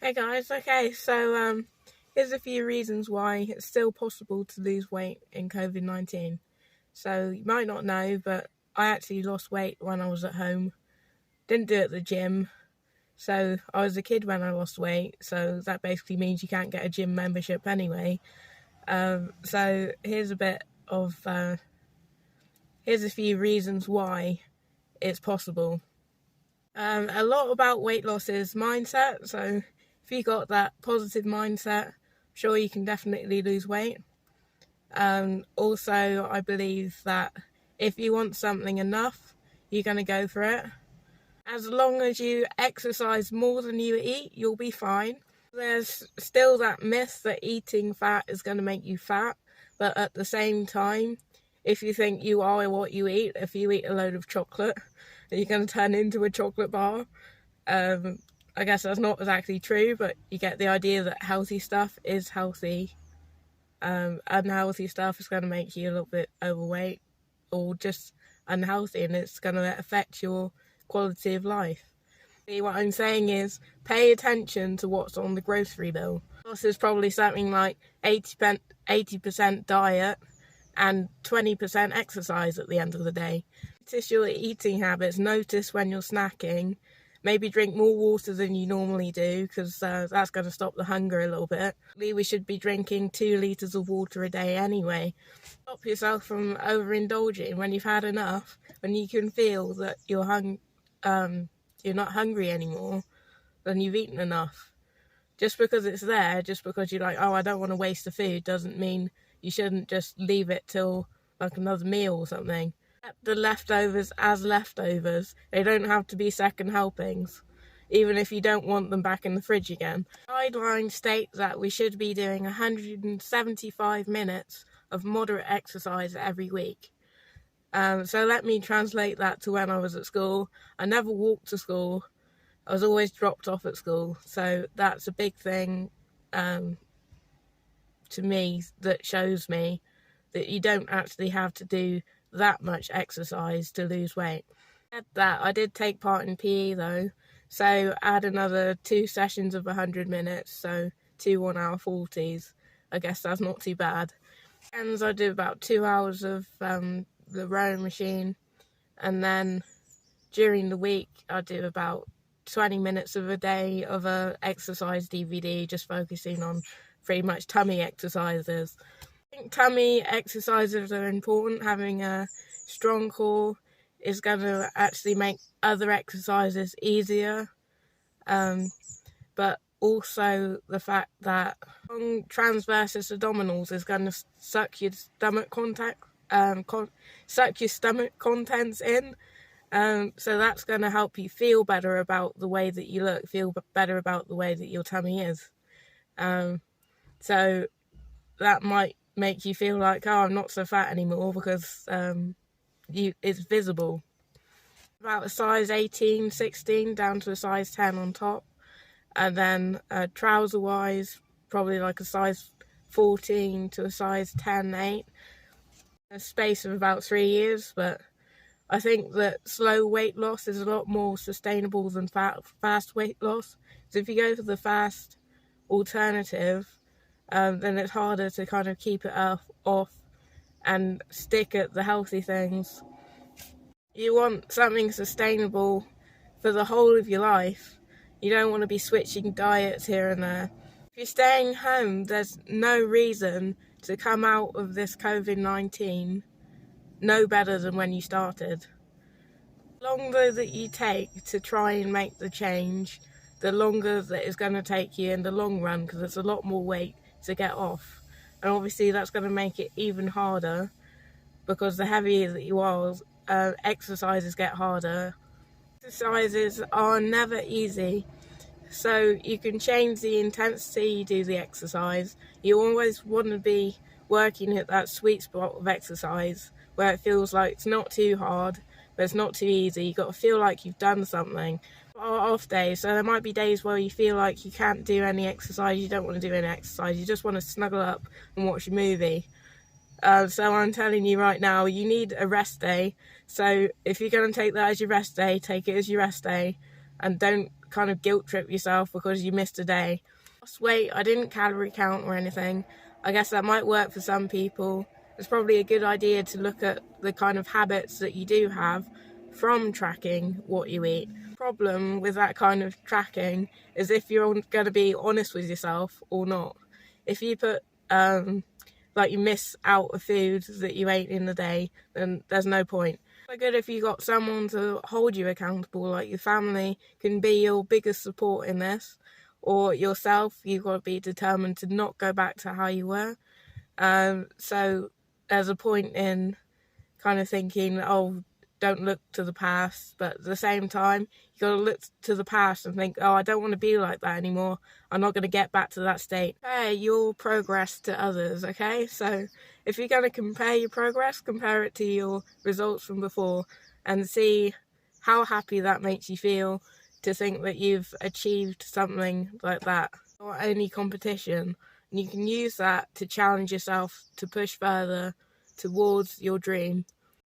Hey guys, okay, so here's a few reasons why it's still possible to lose weight in COVID-19. So you might not know, but I actually lost weight when I was at home. Didn't do it at the gym. So I was a kid when I lost weight, so that basically means you can't get a gym membership anyway. So here's a few reasons why it's possible. A lot about weight loss is mindset, so if you got that positive mindset, I'm sure you can definitely lose weight. Also, I believe that if you want something enough, you're going to go for it. As long as you exercise more than you eat, you'll be fine. There's still that myth that eating fat is going to make you fat, but at the same time, if you think you are what you eat, if you eat a load of chocolate, you're going to turn into a chocolate bar. I guess that's not exactly true, but you get the idea that healthy stuff is healthy. Unhealthy stuff is going to make you a little bit overweight or just unhealthy, and it's going to affect your quality of life. What I'm saying is pay attention to what's on the grocery bill. This is probably something like 80% diet and 20% exercise at the end of the day. Notice your eating habits, notice when you're snacking. Maybe drink more water than you normally do, because that's going to stop the hunger a little bit. We should be drinking 2 litres of water a day anyway. Stop yourself from overindulging when you've had enough, when you can feel that you're not hungry anymore, then you've eaten enough. Just because it's there, just because you're like, oh, I don't want to waste the food, doesn't mean you shouldn't just leave it till like another meal or something. The leftovers as leftovers. They don't have to be second helpings, even if you don't want them back in the fridge again. Guidelines state that we should be doing 175 minutes of moderate exercise every week. So let me translate that to when I was at school. I never walked to school. I was always dropped off at school. So that's a big thing to me that shows me that you don't actually have to do that much exercise to lose weight. I did take part in PE though, so add another 2 sessions of 100 minutes, so 2 1-hour 40s. I guess that's not too bad. And I do about 2 hours of the rowing machine, and then during the week I do about 20 minutes of a day of a exercise DVD, just focusing on pretty much tummy exercises. I think tummy exercises are important. Having a strong core is going to actually make other exercises easier, but also the fact that transversus abdominals is going to suck your stomach contents in. So that's going to help you feel better about the way that you look, feel better about the way that your tummy is. So that might make you feel like, oh, I'm not so fat anymore, because it's visible. About a size 18, 16 down to a size 10 on top. And then trouser wise, probably like a size 14 to a size 10, 8. A space of about 3 years, but I think that slow weight loss is a lot more sustainable than fast weight loss. So if you go for the fast alternative, then it's harder to kind of keep it off and stick at the healthy things. You want something sustainable for the whole of your life. You don't want to be switching diets here and there. If you're staying home, there's no reason to come out of this COVID-19 no better than when you started. The longer that you take to try and make the change, the longer that it's going to take you in the long run, because it's a lot more weight to get off. And obviously that's going to make it even harder, because the heavier that you are, exercises get harder. Exercises are never easy, so you can change the intensity you do the exercise. You always want to be working at that sweet spot of exercise where it feels like it's not too hard, but it's not too easy. You've got to feel like you've done something. Off days, so there might be days where you feel like you can't do any exercise, you don't want to do any exercise, you just want to snuggle up and watch a movie. So I'm telling you right now, you need a rest day. So if you're going to take that as your rest day, take it as your rest day, and don't kind of guilt trip yourself because you missed a day. Lost weight, I didn't calorie count or anything. I guess that might work for some people. It's probably a good idea to look at the kind of habits that you do have from tracking what you eat. The problem with that kind of tracking is if you're going to be honest with yourself or not. If you put like you miss out a food that you ate in the day, then there's no point. It's good if you got someone to hold you accountable, like your family can be your biggest support in this, or yourself. You've got to be determined to not go back to how you were. So there's a point in kind of thinking, oh, don't look to the past, but at the same time, you got to look to the past and think, oh, I don't want to be like that anymore. I'm not going to get back to that state. Compare your progress to others, okay? So if you're going to compare your progress, compare it to your results from before and see how happy that makes you feel to think that you've achieved something like that, or any competition. And you can use that to challenge yourself to push further towards your dream.